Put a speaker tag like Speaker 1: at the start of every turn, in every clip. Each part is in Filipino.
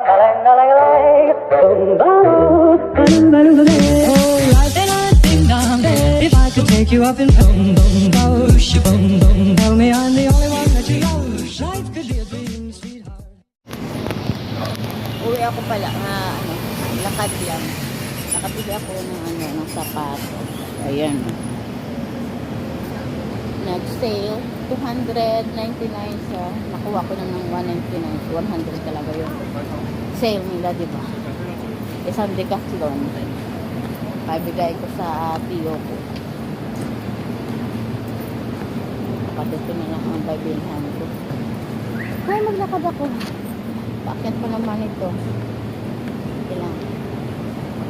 Speaker 1: If I could take you up in boom boom boom boom boom, tell me I'm the only one that you know. Life could be a dream, sweetheart.
Speaker 2: Uwi ako pala lakad lang. Nakabili ako ng sapatos. Ayan. Nag-sale 299 siya. Nakuha ko ng 199. 100 talaga yun. Sale nila, diba? Isang Decathlon. Pabigay ko sa tiyo ko. Kapatid ko na lang ang babilhan ko. Ay, maglakad ako. Bakit pa naman ito? Kailang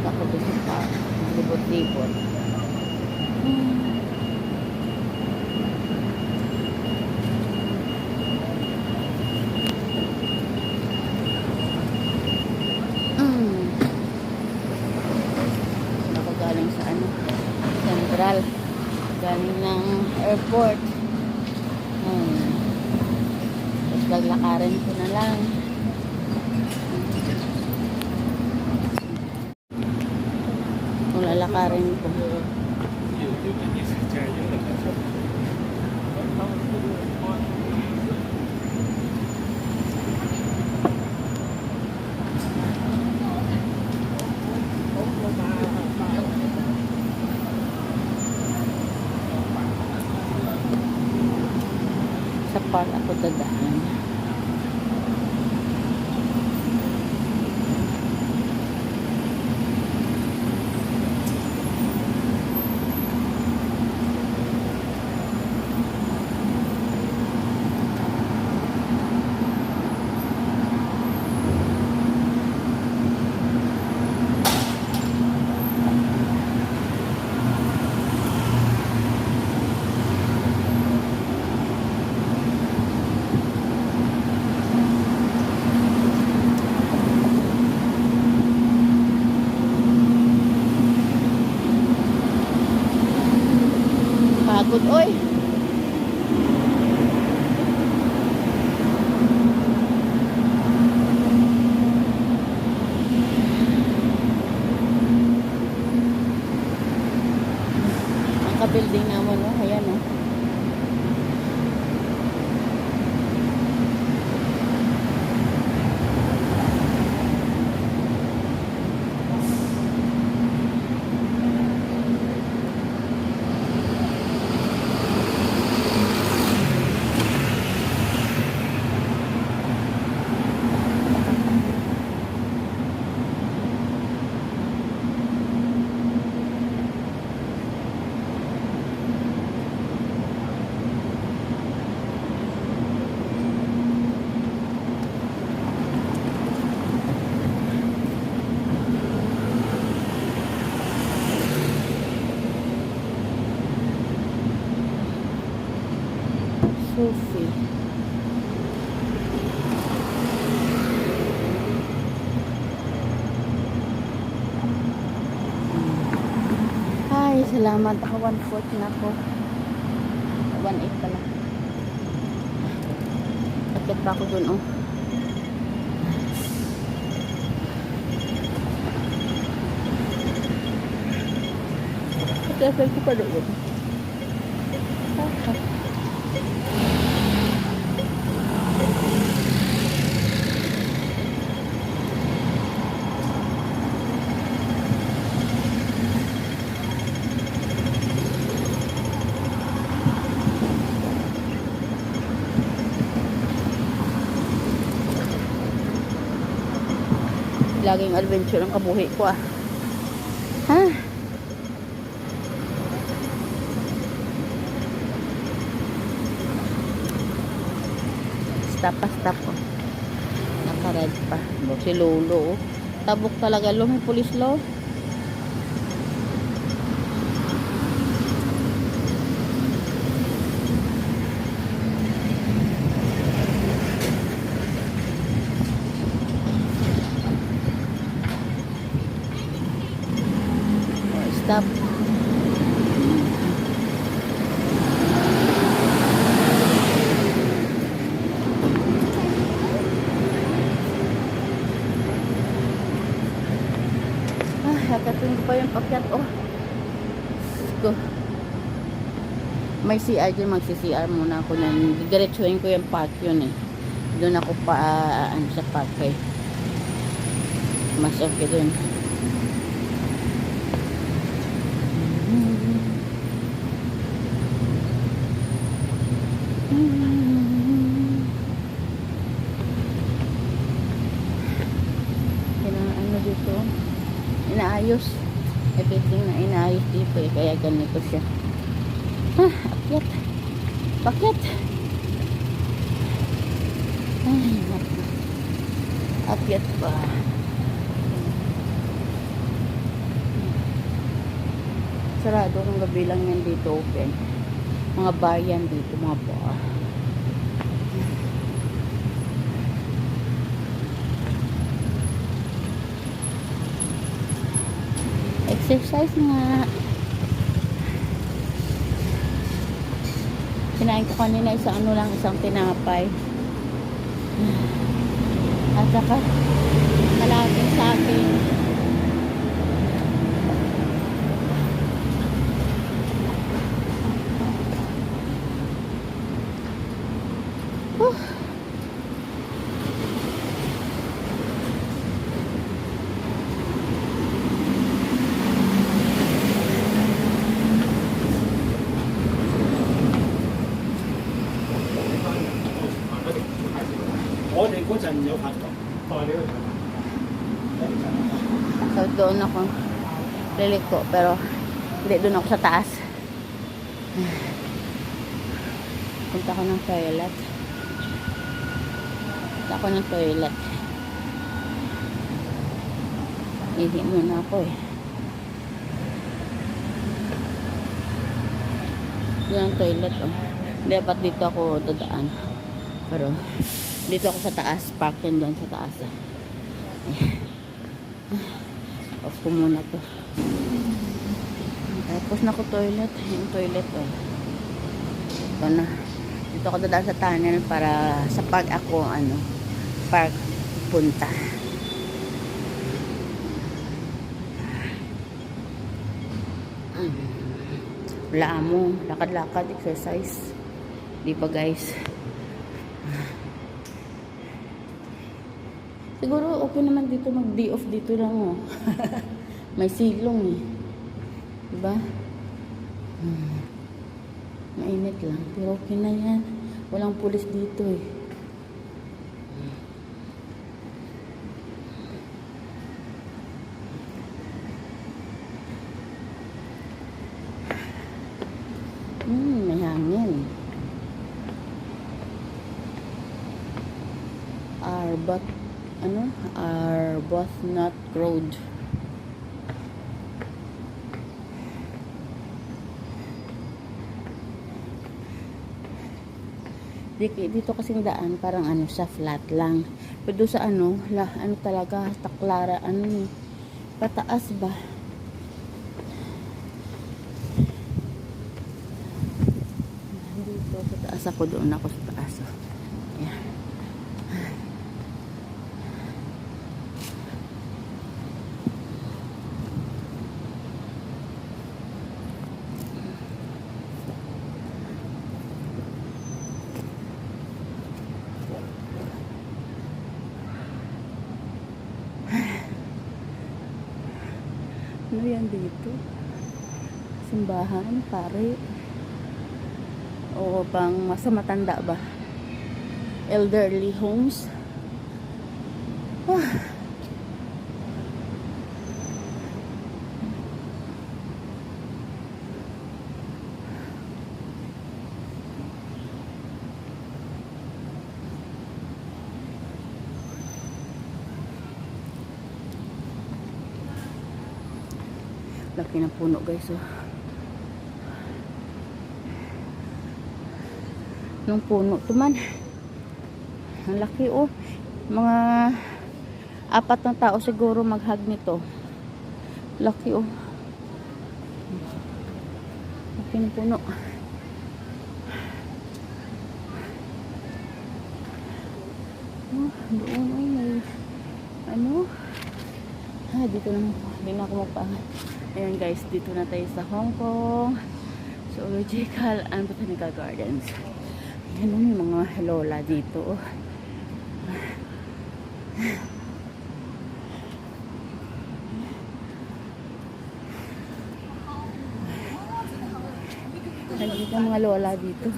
Speaker 2: ako dito pa. Libot-libot. Ako galing sa Central. Galing ng airport. Tapos laglakarin ko na lang. Kung lalakarin ko. Sa park ako dadaan. Pagod, oy. Ang ka-building naman, oh. Ayan, oh. Sufi. Ay, salamat. Ako 1/4 na po. 1/8 pala. Akit pa ako dun, oh. Level ko pa doon. Laging adventure ang kabuhi ko, ah. Ha? Stop ko. Naka-red pa. Si Lolo, oh. Tabok talaga, lo. May pulis, lo. Stop. Akyatin ko pa yung pakyat. Oh. Ko. May CR dyan. Magsi-CR muna ako na. Diretsuhin ko yung park yun eh. Doon ako pa ano sa park eh. Mas okay doon. Ano dito? Inaayos. Everything na inaayos dito eh. Kaya ganito siya. Akyat. Pakyat. Ay, naku. Akyat pa. Sarado kung gabi lang yan dito open. Mga bar yan dito, mga bar. Exercise nga. Kinain ko kanina isang tinapay. At saka kalating sa akin. So doon ako liliko pero hindi doon ako sa taas. Punta ko ng toilet. Ihi muna ako eh. Yan ang toilet oh. Dapat dito ako dadaan. Pero dito ako sa taas. Park yan doon sa taas eh. Off ko muna to. Tapos na ko toilet. Yung toilet oh. Ito na. Dito ako dadaan sa tunnel para sa pag ako park punta. Wala mo. Lakad-lakad. Exercise. Di ba guys? Siguro okay naman dito mag-day off dito lang oh. May silong eh. Diba? Mainit lang. Pero okay na yan. Walang pulis dito eh. May hangin. Arbuthnot Road. Dito kasing daan parang sa flat lang. Pero sa talaga taklara pataas ba? Dito sa taas ako, doon ako sa taas. Ayan. Ano yan dito? Simbahan, pare. O pang masa matanda ba? Elderly homes. Laki ng puno guys oh. Nung puno tuman. Ang laki oh. Mga 4 na tao siguro maghag nito. Laki oh. Laki ng puno. Oh, doon ay may Dito na. Hindi na ako magpa. Ayan guys, dito na tayo sa Hong Kong. Zoological and Botanical Gardens. Ayan, may mga lola dito. Nandito ang mga lola dito.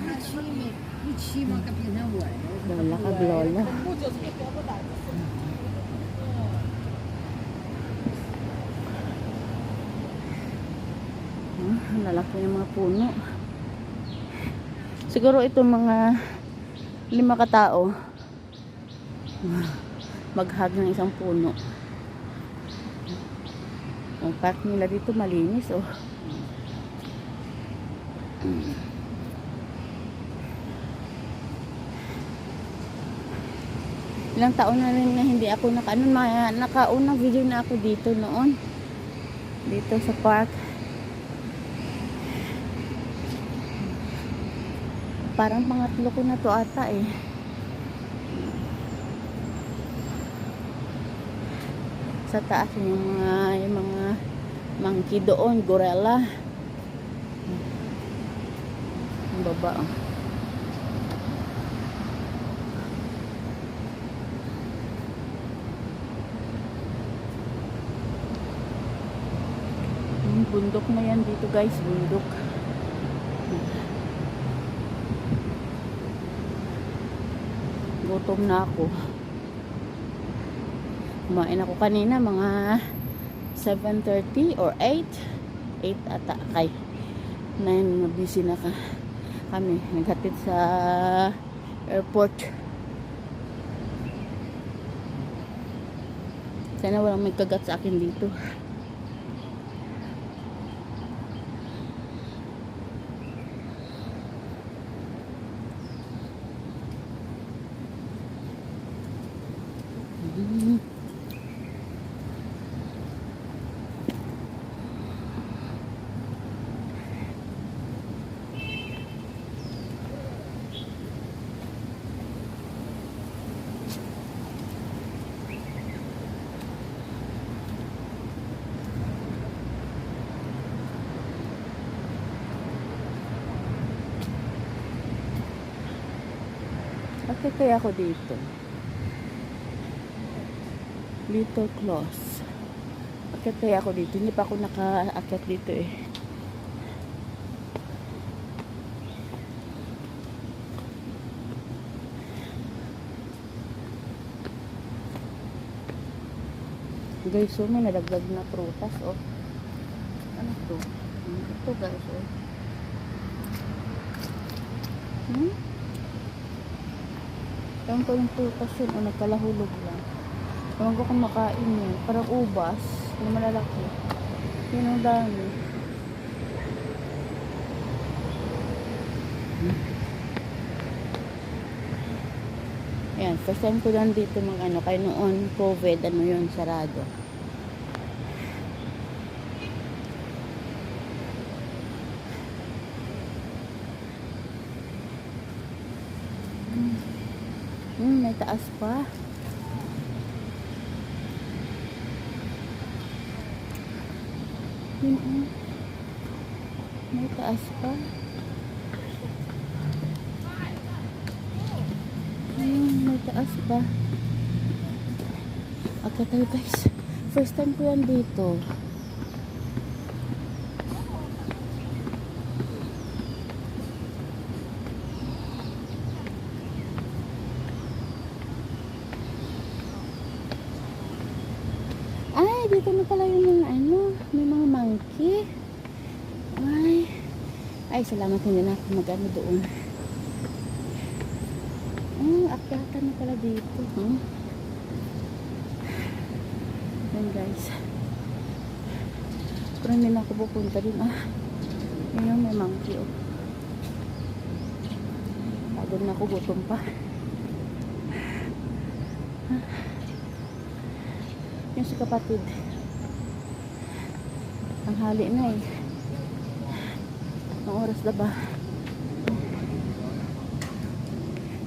Speaker 2: Lola kag lola. Ang lalaki ng mga puno. Siguro itong mga 5 katao maghag ng isang puno. Ang park nila dito malinis oh. Ilang taon na rin na hindi ako nakaunang video na ako dito noon. Dito sa park. Parang pangatlo ko na to ata eh. Sa taas yung mga monkey doon, gorilla. Ang baba oh. Bundok na yan dito guys, bundok. Gutom na ako. Kumain ako kanina mga 7:30 or 8 ata kay 9 busy na kami naghatid sa airport. Sana walang may kagat sa akin dito. Bakit kaya ako dito? Little close. Bakit kaya ako dito? Hindi pa ako naka-akit dito eh. Guys, so may nadagdag na prutas oh. Ano to? Ito guys oh. Ewan ko yung prutas yun o nagkalahulog lang. Ewan ko kung makain yun. Parang ubas. Yung malalaki. Yun ang dami. Ayan, first time ko lang dito mag kaya noon COVID, yun, sarado. May taas pa. May taas pa. May taas pa. Okay tayo guys. First time ko yan dito. Dito na pala yung mga may mga monkey. Ay, salamat hindi na ako mag-ano doon. Akyatan na pala dito. Yan guys. Pero hindi na ako pupunta din. Yun may monkey oh. Pagod na ako, gutom pa. Yung si kapatid. Ang hali na eh. Ang oras na ba?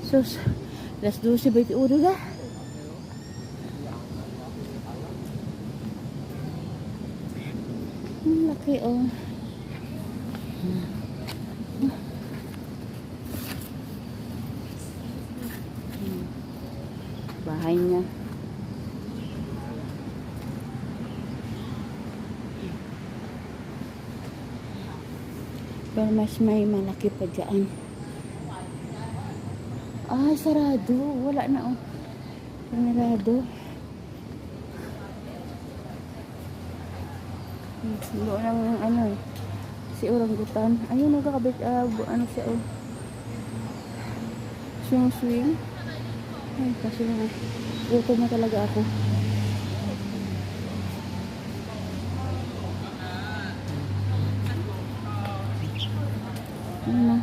Speaker 2: Sus, las 12:21 na. Ang laki oh. Bahay niya. Pero mas may malaki pa dyan. Ah, sarado. Wala na oh. Sarado. Doon ang ano eh. Si orangutan. Ayun, nagkakabit. Ano siya oh. Swing. Ay, kasi gutom na talaga ako. Ano na?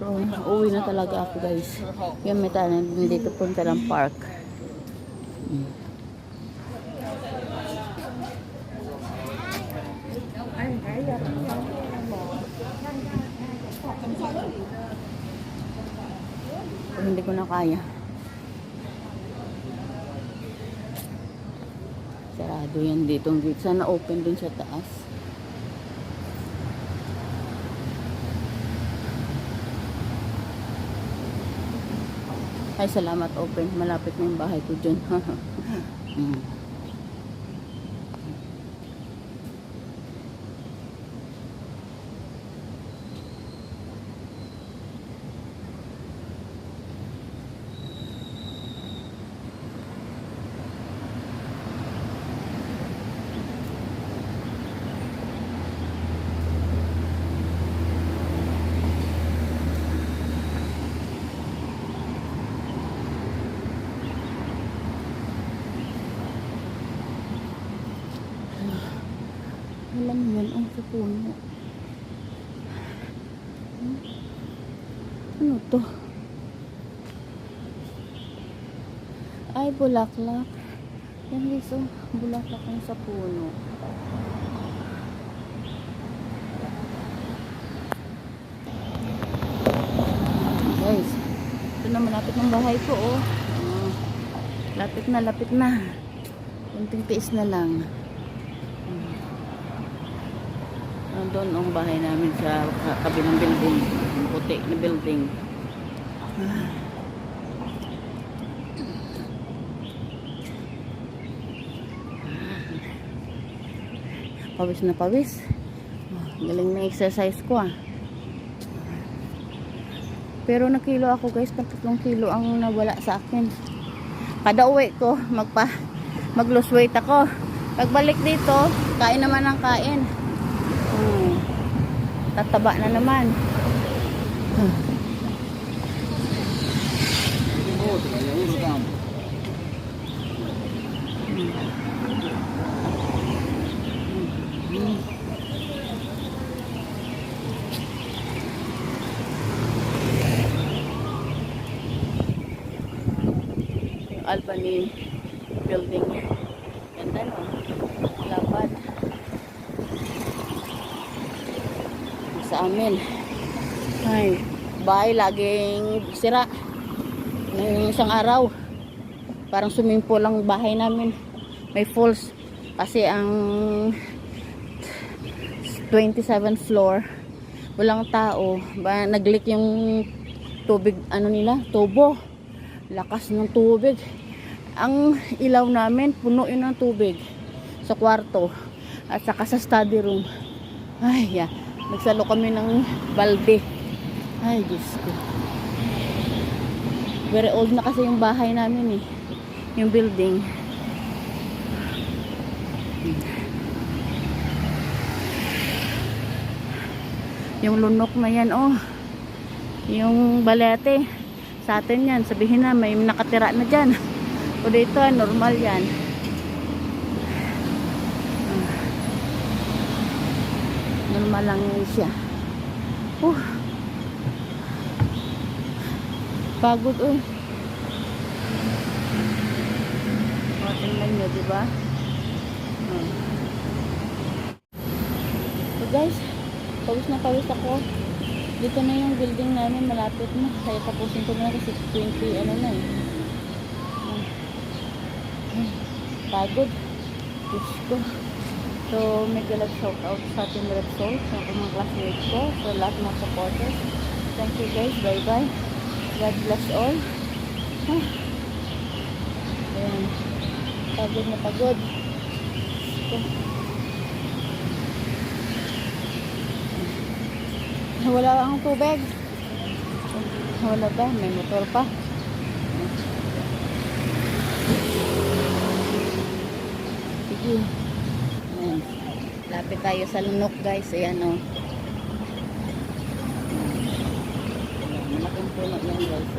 Speaker 2: So, uwi na talaga ako guys. Yung may tanan dito punta ng park. Hindi ko na kaya. Sarado yan dito. Sana open din sa taas. Ay, salamat open. Malapit na yung bahay ko dyan. Alam mo yan, ang sa puno. Ano to? Ay, bulaklak. Yan guys, oh, bulaklak ang sa puno. Guys, ito na malapit ng bahay ko, oh. Lapit na. Kunting tiis na lang. Doon ang bahay namin sa kabilang building, yung puti na building. Pawis na pawis. Galing na exercise ko ah. Pero nakilo ako guys, 3 kilo ang nawala sa akin. Kada uwi ko, mag-lose weight ako. Pagbalik dito, kain naman ng kain. Tataba na naman. Albany building. Ganda no? Lapad. Sa amin. Ay, bahay laging sira. Ngayong isang araw. Parang swimming pool ang bahay namin. May falls. Kasi ang 27th floor, walang tao. Nag-leak yung tubig, ano nila, tubo. Lakas ng tubig. Ang ilaw namin, puno yun ng tubig. Sa kwarto. At saka sa study room. Ay, yeah. Nagsalo kami ng balde. Ay, Diyos ko. Very old na kasi yung bahay namin eh. Yung building. Yung lunok na yan, oh. Yung balete. Sa atin yan. Sabihin na, may nakatira na dyan. O dito, normal yan. Normal lang yun siya. Pagod, oh. Tingnan nyo, di ba? So guys, pawis na pawis ako. Dito na yung building namin, malapit na. Kaya tapusin ko na kasi 20, ano na eh. Pagod. Diyos ko. So, mega love shout out sa Team Red Soul, sa mga classmates ko, sa lahat ng supporters. Thank you guys. Bye-bye. God bless all. Ayan. Pagod na pagod. Wala akong tubig. Wala ba? May motor pa. Sige. Ayan. Lapit tayo sa lunok guys. Ayan o. Malaking puno yan guys.